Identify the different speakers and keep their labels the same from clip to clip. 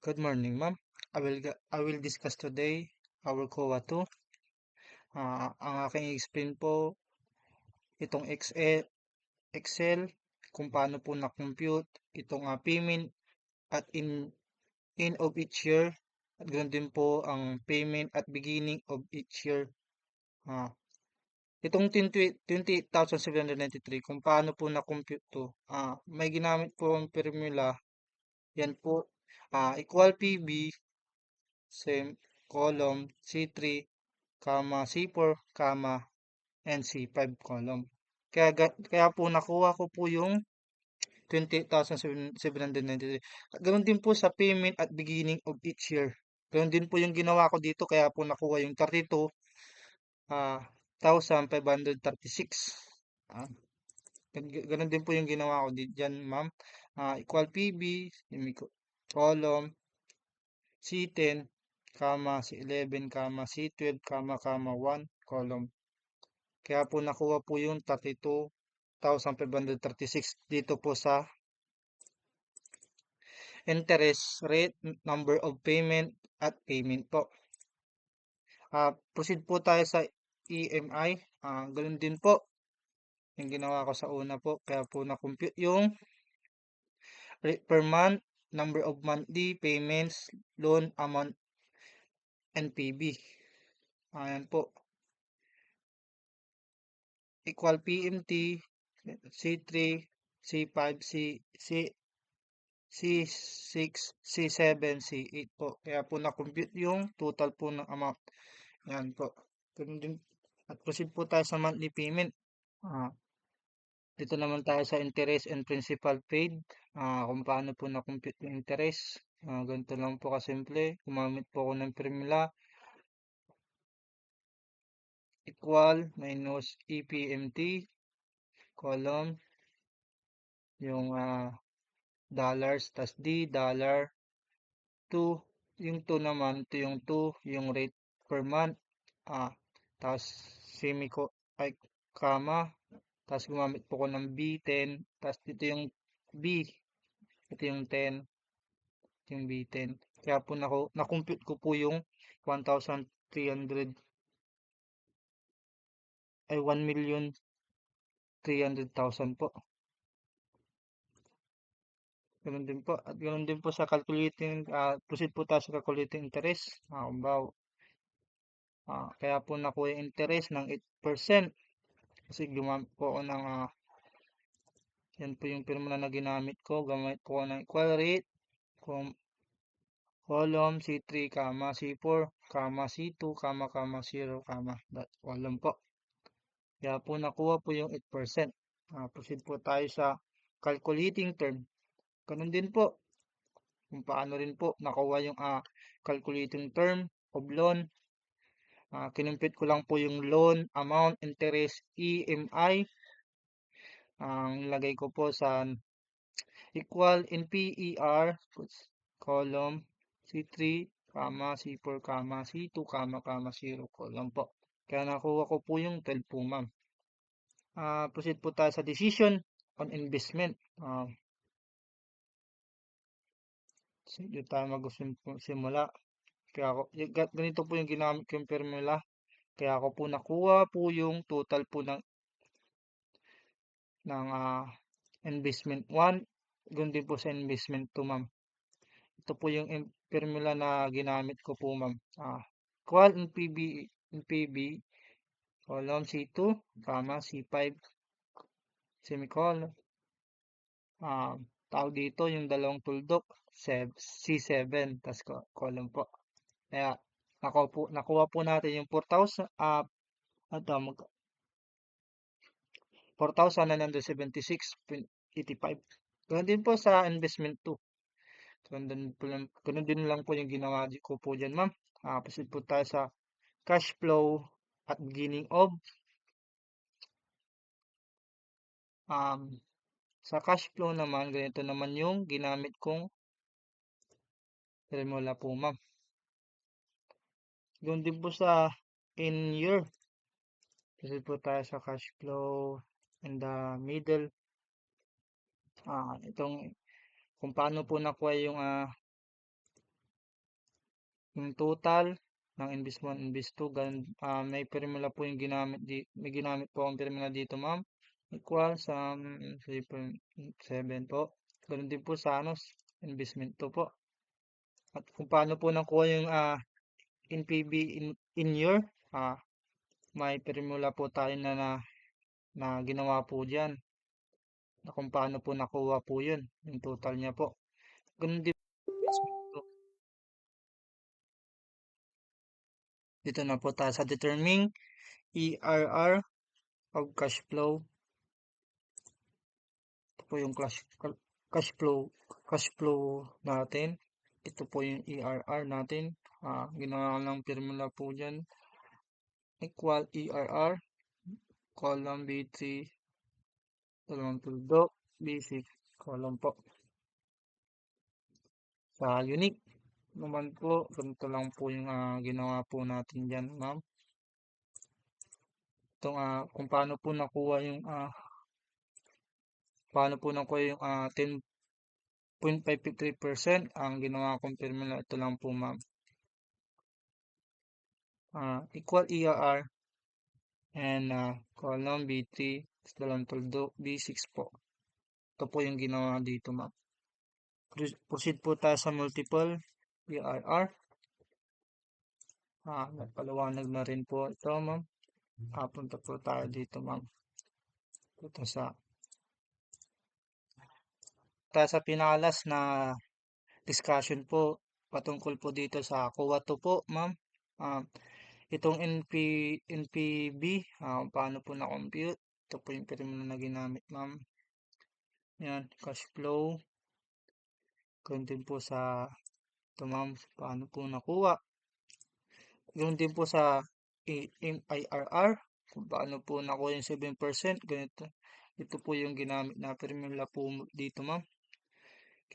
Speaker 1: Good morning, ma'am. I will discuss today our COA 2. Ang aking explain po itong Excel kung paano po na-compute itong payment at in of each year at ganoon din po ang payment at beginning of each year. Ah, itong 28,793 kung paano po na-compute to. May ginamit po ang formula. Yan po. Equal PB same column C3 C4, and C5 column. Kaya po nakuha ko po yung 28,793. At ganoon din po sa payment at beginning of each year. Ganoon din po yung ginawa ko dito kaya po nakuha yung 32,536. Ah, Ganun din po yung ginawa ko diyan, ma'am. Equal PB, column, C10, C11, C12, 1, column. Kaya po nakuha po yung 32,536 dito po sa interest rate, number of payment at payment po. Proceed po tayo sa EMI. Ganun din po yung ginawa ko sa una po. Kaya po na-compute yung rate per month, number of monthly payments, loan amount, and PB. Ayan po. Equal PMT, C3, C5, C6, C7, C8 po. Kaya po na-compute yung total po ng amount. Yan po. Ganun din. At proceed po tayo sa monthly payment. Dito naman tayo sa interest and principal paid. Kung paano po na-compute yung interest. Ganito lang po kasimple. Gumamit po ako ng formula. Equal minus EPMT column. Yung dollars tas D dollar 2. Yung 2 naman, ito yung 2, yung rate per month. Tapos ay, comma. Tapos gumamit po ko ng B10. Tapos dito yung B. Ito yung 10. Ito yung B10. Kaya po na-compute ko po yung 1,300 ay 1,300,000 po. Ganun din po. At ganun din po sa calculating, proceed po tayo sa calculating interest. Kaya po nakuha yung interest ng 8%. Kasi gumamit po ako ng, yan po yung formula na ginamit ko. Gamit po ako ng equal rate, column C3, C4, C2, 0, dot column po. Kaya po nakuha po yung 8%. Proceed po tayo sa calculating term. Ganun din po. Kung paano rin po nakuha yung calculating term of loan. Kinumpit ko lang po yung loan, amount, interest, EMI. Ang lagay ko po sa equal in PER, column C3, C4, C2, 0, column po. Kaya nakuha ko po yung 12 po, ma'am. Proceed po tayo sa decision on investment. Dito tayo mag-simula. Kaya ako, ganito po yung ginamit ko yung formula. Kaya ako po nakuha po yung total po ng investment 1. Ganun din po sa investment 2, ma'am. Ito po yung formula na ginamit ko po, ma'am. Equal in PB, column C2, C5, semicolon. Tawag dito yung dalawang tuldok, C7, tas column po. Kaya, nakuha po natin yung 4,976.85. Ganun din po sa investment 2. Ganun din lang po yung ginawa ko po dyan, ma'am. Proceed po tayo sa cash flow at beginning of. Sa cash flow naman, ganito naman yung ginamit kong formula po, ma'am. Ganun din po sa in year. Proceed po tayo sa cash flow in the middle. Itong kung paano po nakuha yung yung total ng Invis 1, Invis 2, ganun, may formula po yung may ginamit po akong formula dito, ma'am. Equals 3.7 po. Ganun din po sa investment 2 po. At kung paano po nakuha yung NPV in year, may formula po tayo na ginawa po diyan na kung paano po nakuha po yun, yung total niya po. Ganun din po investment po. Dito na po tayo sa determining ERR of cash flow. Ito po yung cash flow natin. Ito po yung ERR natin. Ginawa lang formula po dyan. Equal ERR, column B3, dalawang tuldok, B6, column po. Sa unique naman po, ganito lang po yung ginawa po natin dyan, ma'am. Itong kung paano po nakuha yung 10.53%, ang ginawa kong formula, ito lang po, ma'am. Equal ERR and column B3, dalawang tuldok, B6 po. Ito po yung ginawa dito, ma'am. Proceed po tayo sa multiple ERR. Nagpaliwanag na rin po ito, ma'am. Punta po tayo dito, ma'am. Punta sa pinakalas na discussion po patungkol po dito sa COA 2 po, ma'am. Itong NPV, paano po na-compute. Ito po yung formula na ginamit, ma'am. Yan, cash flow. Ganun din po sa ito, ma'am, paano po nakuha. Ganun din po sa MIRR, kung paano po nakuha yung 7%. Ganito. Ito po yung ginamit na formula po dito, ma'am.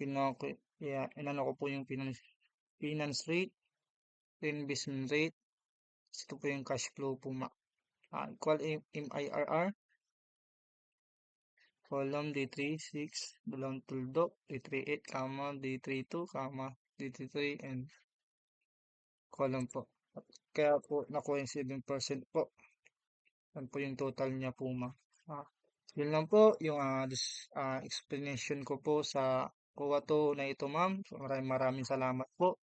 Speaker 1: Inano ko po yung finance rate, investment rate. Ito po yung cash flow po, ma'am. Equal MIRR, column D36, dalawang tuldok, D38, D32, D33, and column po. Kaya po nakuha yung 7% po. Yan po yung total niya po, ma'am. Yun lang po yung explanation ko po sa COA 2 na ito, ma'am. So, maraming salamat po.